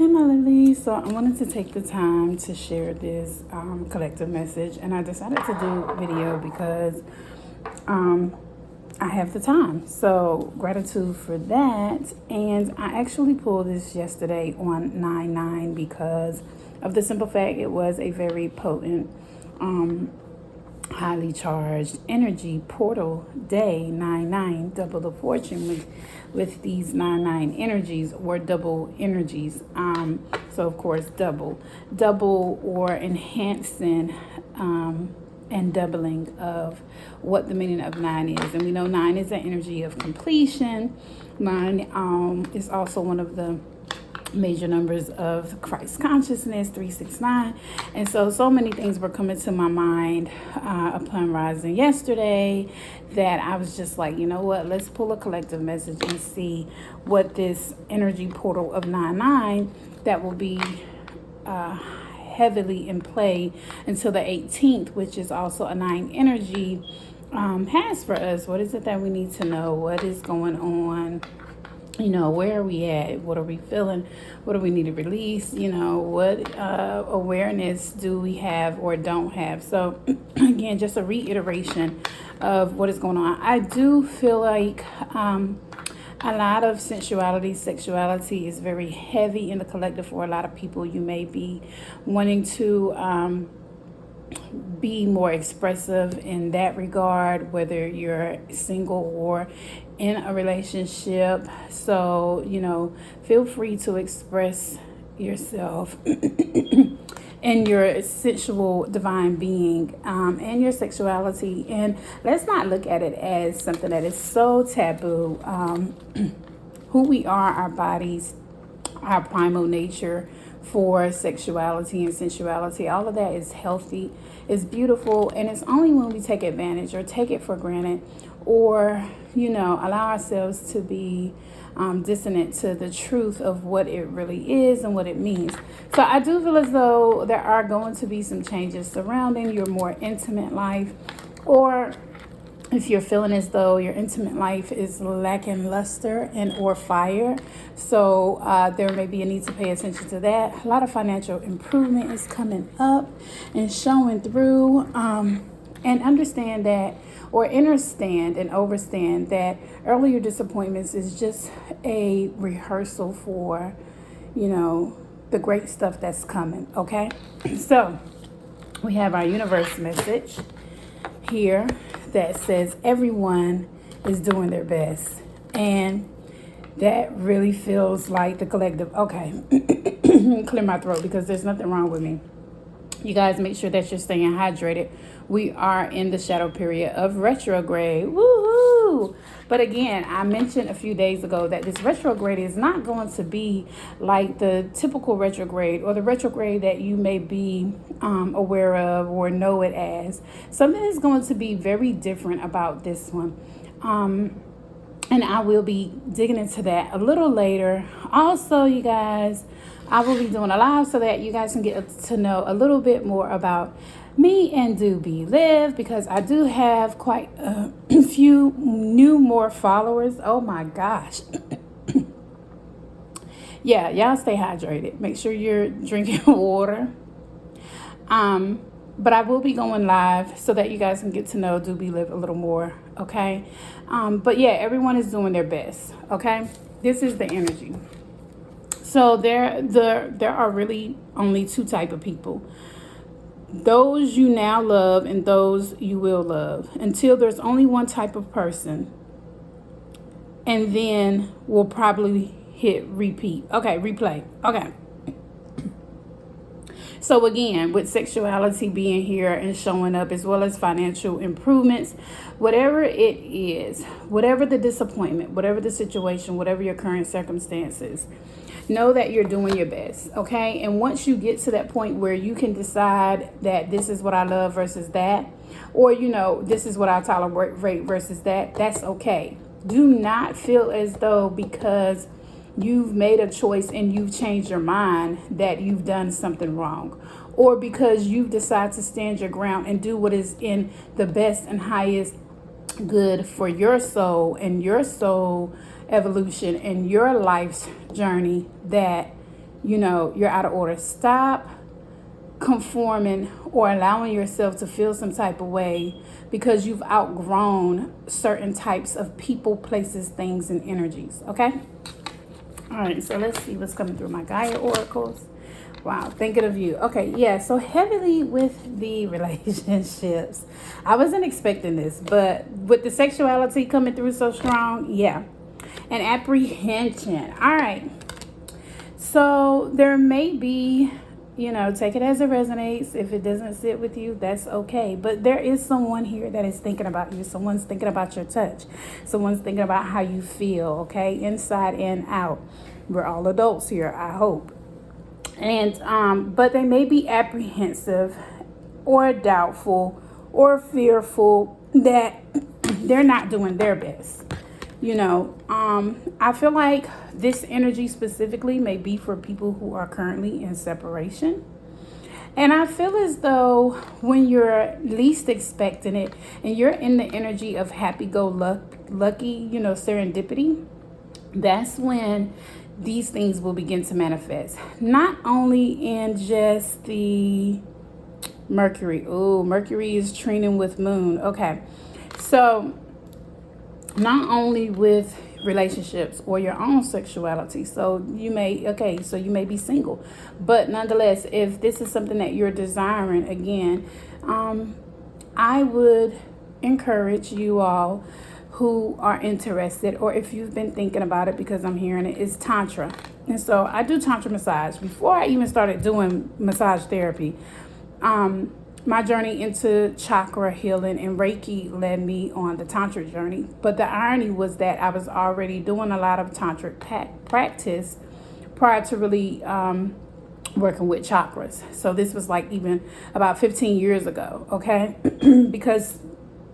Hey, my lovely. So I wanted to take the time to share this collective message, and I decided to do a video because I have the time. So gratitude for that. And I actually pulled this yesterday on 9/9 because of the simple fact it was a very potent, highly charged energy portal day. 9/9, double the fortune with these 9/9 energies, or double energies. So of course double or enhancing and doubling of what the meaning of 9 is. And we know 9 is the energy of completion. 9 is also one of the major numbers of Christ consciousness, 369. And so many things were coming to my mind upon rising yesterday that I was just like, you know what, let's pull a collective message and see what this energy portal of 9/9 that will be heavily in play until the 18th, which is also a 9 energy, has for us. What is it that we need to know? What is going on? You know, where are we at? What are we feeling? What do we need to release? You know, what awareness do we have or don't have? So again, just a reiteration of what is going on. I do feel like a lot of sensuality, sexuality is very heavy in the collective for a lot of people. You may be wanting to be more expressive in that regard, whether you're single or in a relationship. So, you know, feel free to express yourself and your sensual divine being, and your sexuality. And let's not look at it as something that is so taboo. Who we are, our bodies, our primal nature for sexuality and sensuality, all of that is healthy, it's beautiful, and it's only when we take advantage or take it for granted, or, you know, allow ourselves to be dissonant to the truth of what it really is and what it means. So I do feel as though there are going to be some changes surrounding your more intimate life, or if you're feeling as though your intimate life is lacking luster and or fire. So there may be a need to pay attention to that. A lot of financial improvement is coming up and showing through. And understand that, or understand and overstand that earlier disappointments is just a rehearsal for, you know, the great stuff that's coming, okay? So we have our universe message here that says everyone is doing their best. And that really feels like the collective. Okay, clear my throat because there's nothing wrong with me. You guys make sure that you're staying hydrated. We are in the shadow period of retrograde. Woohoo! But again, I mentioned a few days ago that this retrograde is not going to be like the typical retrograde or the retrograde that you may be aware of or know it as. Something is going to be very different about this one. And I will be digging into that a little later. Also, you guys, I will be doing a live so that you guys can get to know a little bit more about me and DoBeLive, because I do have quite a few more followers. Oh my gosh. Yeah, y'all stay hydrated. Make sure you're drinking water. But I will be going live so that you guys can get to know DoBeLive a little more, okay? But yeah, everyone is doing their best, okay? This is the energy. So there are really only two type of people. Those you now love and those you will love, until there's only one type of person. And then we'll probably hit repeat. Okay, replay. Okay. So again, with sexuality being here and showing up, as well as financial improvements, whatever it is, whatever the disappointment, whatever the situation, whatever your current circumstances, know that you're doing your best, okay? And once you get to that point where you can decide that this is what I love versus that, or, you know, this is what I tolerate versus that, that's okay. Do not feel as though because you've made a choice and you've changed your mind that you've done something wrong, or because you've decided to stand your ground and do what is in the best and highest good for your soul and your soul evolution and your life's journey, that you're out of order. Stop conforming or allowing yourself to feel some type of way because you've outgrown certain types of people, places, things, and energies. Okay? All right, so let's see what's coming through my Gaia oracles. Wow, thinking of you. Okay, yeah, so heavily with the relationships. I wasn't expecting this, but with the sexuality coming through so strong, yeah. And apprehension. All right. So there may be, take it as it resonates. If it doesn't sit with you, that's okay. But there is someone here that is thinking about you. Someone's thinking about your touch. Someone's thinking about how you feel, okay? Inside and out. We're all adults here, I hope. And but they may be apprehensive or doubtful or fearful that they're not doing their best. I feel like this energy specifically may be for people who are currently in separation. And I feel as though when you're least expecting it and you're in the energy of happy-go-lucky, serendipity, that's when these things will begin to manifest. Not only in just the Mercury. Oh, Mercury is trining with Moon. Okay. So not only with relationships or your own sexuality. So you may be single. But nonetheless, if this is something that you're desiring, again, I would encourage you all who are interested, or if you've been thinking about it, because I'm hearing it, is Tantra. And so I do Tantra massage. Before I even started doing massage therapy, my journey into chakra healing and Reiki led me on the Tantra journey. But the irony was that I was already doing a lot of Tantric practice prior to really working with chakras. So this was like even about 15 years ago, okay? Because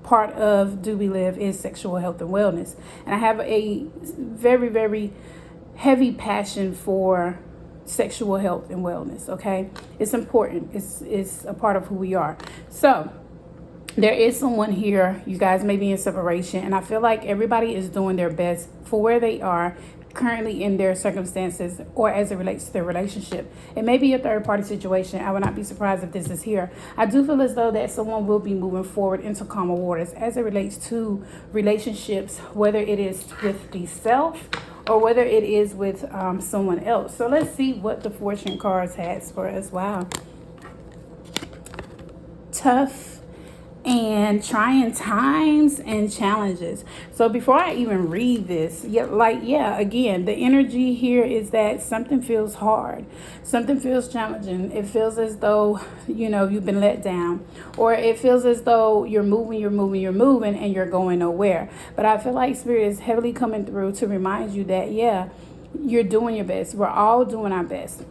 part of DoBeLive is sexual health and wellness. And I have a very, very heavy passion for sexual health and wellness, okay? It's important. It's a part of who we are. So there is someone here. You guys may be in separation, and I feel like everybody is doing their best for where they are currently in their circumstances or as it relates to their relationship. It may be a third party situation. I would not be surprised if this is here. I do feel as though that someone will be moving forward into calmer waters as it relates to relationships, whether it is with the self or whether it is with someone else. So let's see what the fortune cards has for us. Wow. Tough and trying times and challenges. So before I even read this, again, the energy here is that something feels hard. Something feels challenging. It feels as though, you've been let down. Or it feels as though you're moving, and you're going nowhere. But I feel like Spirit is heavily coming through to remind you that, you're doing your best. We're all doing our best.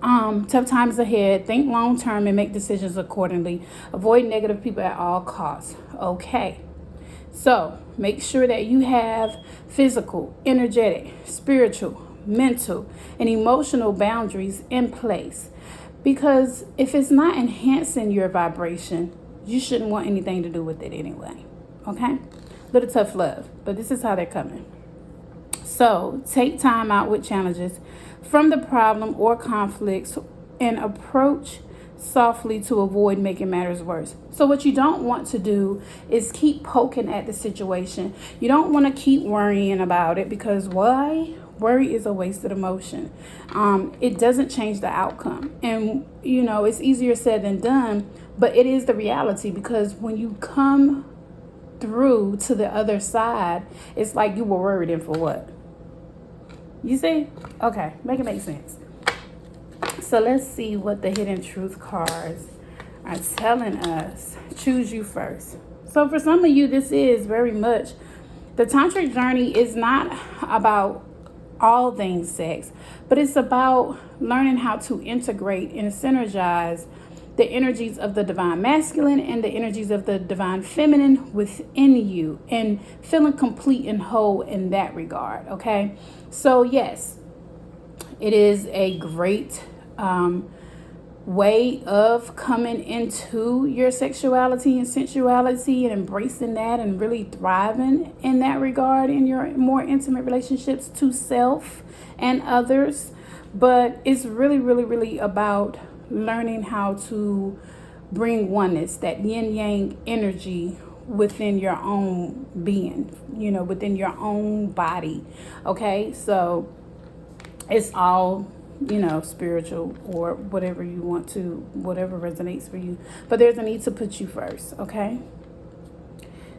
Tough times ahead. Think long term and make decisions accordingly. Avoid negative people at all costs. Okay. So make sure that you have physical, energetic, spiritual, mental, and emotional boundaries in place. Because if it's not enhancing your vibration, you shouldn't want anything to do with it anyway. Okay? Little tough love. But this is how they're coming. So take time out with challenges from the problem or conflicts and approach softly to avoid making matters worse. So what you don't want to do is keep poking at the situation. You don't want to keep worrying about it, because why? Worry is a wasted emotion. It doesn't change the outcome. And, it's easier said than done, but it is the reality, because when you come through to the other side, it's like you were worried and for what? You see? Okay, make it make sense. So let's see what the hidden truth cards are telling us. Choose you first. So for some of you, this is very much, the tantric journey is not about all things sex, but it's about learning how to integrate and synergize the energies of the divine masculine and the energies of the divine feminine within you, and feeling complete and whole in that regard. Okay. So yes, it is a great way of coming into your sexuality and sensuality and embracing that and really thriving in that regard in your more intimate relationships to self and others. But it's really, really, really about learning how to bring oneness, that yin yang energy within your own being, within your own body. Okay, so it's all, spiritual, or whatever you want to, whatever resonates for you. But there's a need to put you first, okay?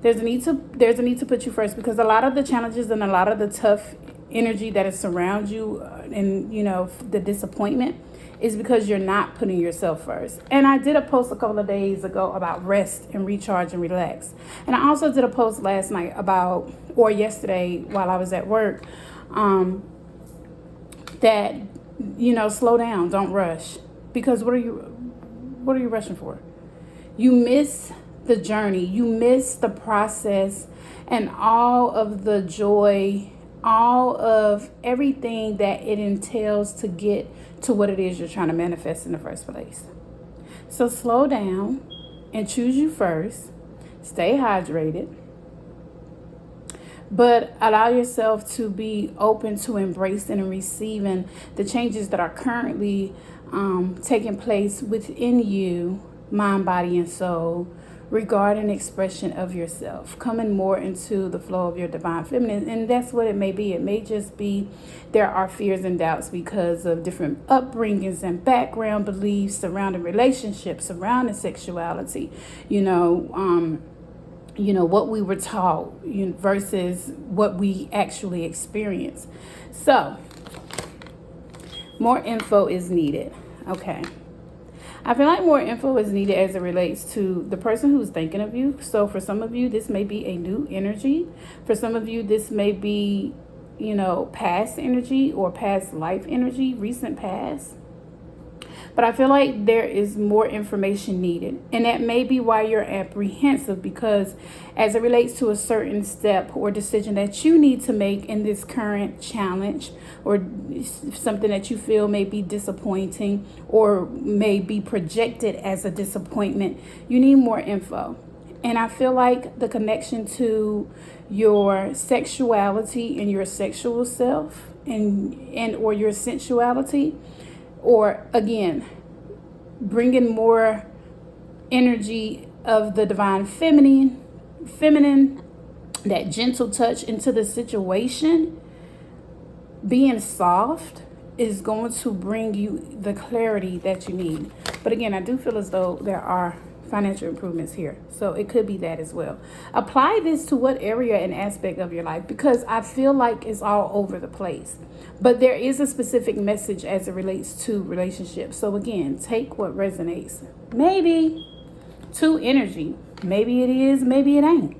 There's a need to put you first, because a lot of the challenges and a lot of the tough energy that is surround you, and the disappointment, is because you're not putting yourself first. And I did a post a couple of days ago about rest and recharge and relax. And I also did a post last night or yesterday while I was at work, that, slow down, don't rush. Because what are you rushing for? You miss the journey, you miss the process, and all of the joy, all of everything that it entails to get to what it is you're trying to manifest in the first place. So slow down and choose you first. Stay hydrated. But allow yourself to be open to embracing and receiving the changes that are currently taking place within you, mind, body, and soul, regarding expression of yourself, coming more into the flow of your divine feminine. And that's what it may be. It may just be there are fears and doubts because of different upbringings and background beliefs surrounding relationships, surrounding sexuality, what we were taught versus what we actually experience. So more info is needed. Okay. I feel like more info is needed as it relates to the person who's thinking of you. So for some of you, this may be a new energy. For some of you, this may be, past energy or past life energy, recent past. But I feel like there is more information needed. And that may be why you're apprehensive, because as it relates to a certain step or decision that you need to make in this current challenge, or something that you feel may be disappointing or may be projected as a disappointment, you need more info. And I feel like the connection to your sexuality and your sexual self and or your sensuality, or again, bringing more energy of the divine feminine, that gentle touch into the situation, being soft, is going to bring you the clarity that you need. But again, I do feel as though there are financial improvements here. So it could be that as well. Apply this to what area and aspect of your life, because I feel like it's all over the place. But there is a specific message as it relates to relationships. So again, take what resonates. Maybe to energy. Maybe it is, maybe it ain't.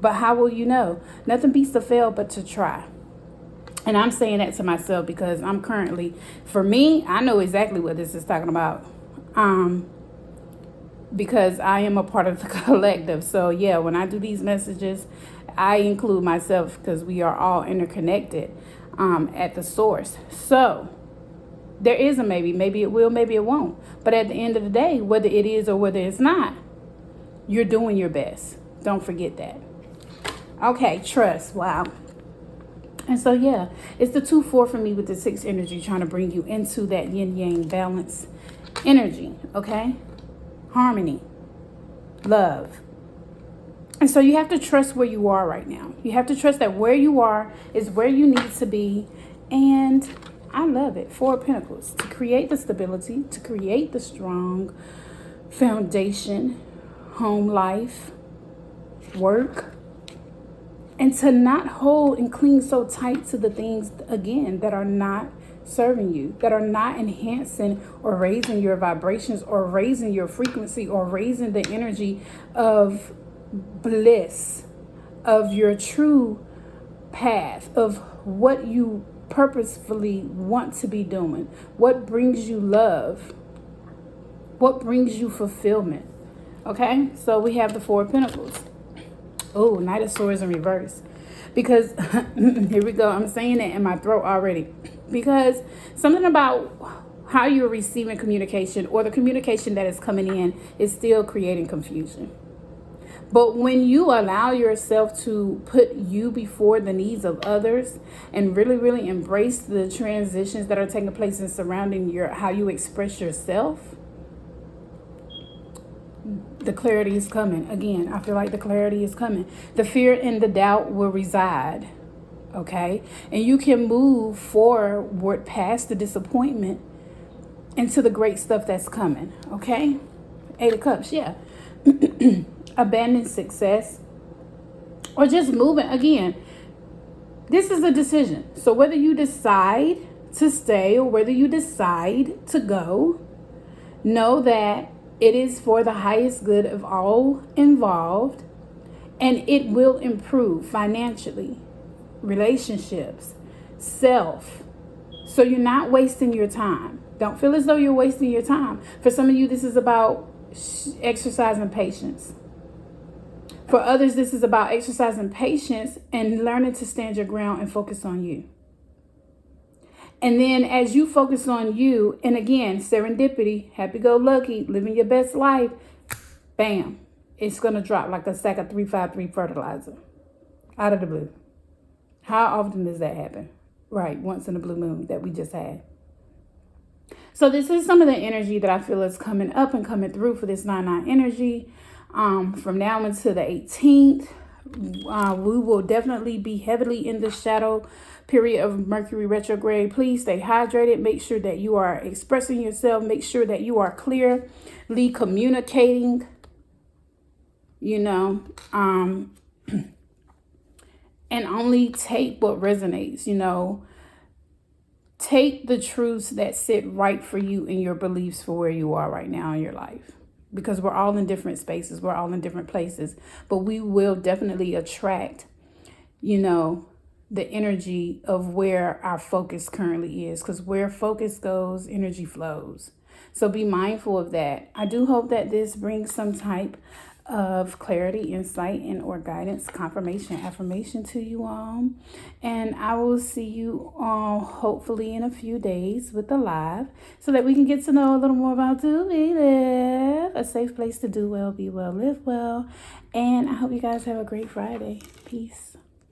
But how will you know? Nothing beats to fail but to try. And I'm saying that to myself because I'm currently, for me, I know exactly what this is talking about. Because I am a part of the collective. So yeah, when I do these messages, I include myself because we are all interconnected at the source. So there is a maybe. Maybe it will, maybe it won't. But at the end of the day, whether it is or whether it's not, you're doing your best. Don't forget that. Okay, trust. Wow. And so yeah, it's the 2-4 for me with the 6 energy, trying to bring you into that yin yang balance energy. Okay. Harmony, love. And so you have to trust where you are right now. You have to trust that where you are is where you need to be. And I love it. 4 of Pentacles, to create the stability, to create the strong foundation, home life, work, and to not hold and cling so tight to the things, again, that are not serving you, that are not enhancing or raising your vibrations or raising your frequency or raising the energy of bliss, of your true path, of what you purposefully want to be doing, what brings you love, what brings you fulfillment. Okay, so we have the 4 of Pentacles. Oh, Knight of Swords in reverse. Because, here we go, I'm saying it in my throat already. Because something about how you're receiving communication or the communication that is coming in is still creating confusion. But when you allow yourself to put you before the needs of others and really, really embrace the transitions that are taking place and surrounding how you express yourself, the clarity is coming. Again, I feel like the clarity is coming. The fear and the doubt will reside. Okay? And you can move forward past the disappointment into the great stuff that's coming. Okay? 8 of Cups, yeah. Abandon success. Or just moving. Again, this is a decision. So whether you decide to stay or whether you decide to go, know that it is for the highest good of all involved, and it will improve financially, relationships, self. So you're not wasting your time. Don't feel as though you're wasting your time. For some of you, this is about exercising patience. For others, this is about exercising patience and learning to stand your ground and focus on you. And then as you focus on you, and again, serendipity, happy-go-lucky, living your best life, bam, it's going to drop like a sack of 353 fertilizer out of the blue. How often does that happen? Right, once in a blue moon that we just had. So this is some of the energy that I feel is coming up and coming through for this 9/9 energy. From now until the 18th, we will definitely be heavily in the shadow period of Mercury retrograde. Please stay hydrated. Make sure that you are expressing yourself. Make sure that you are clearly communicating, and only take what resonates, Take the truths that sit right for you and your beliefs for where you are right now in your life. Because we're all in different spaces. We're all in different places. But we will definitely attract, the energy of where our focus currently is. Because where focus goes, energy flows. So be mindful of that. I do hope that this brings some type of clarity, insight, and or guidance, confirmation, affirmation to you all. And I will see you all hopefully in a few days with the live so that we can get to know a little more about DoBeLive, a safe place to do well, be well, live well. And I hope you guys have a great Friday. Peace.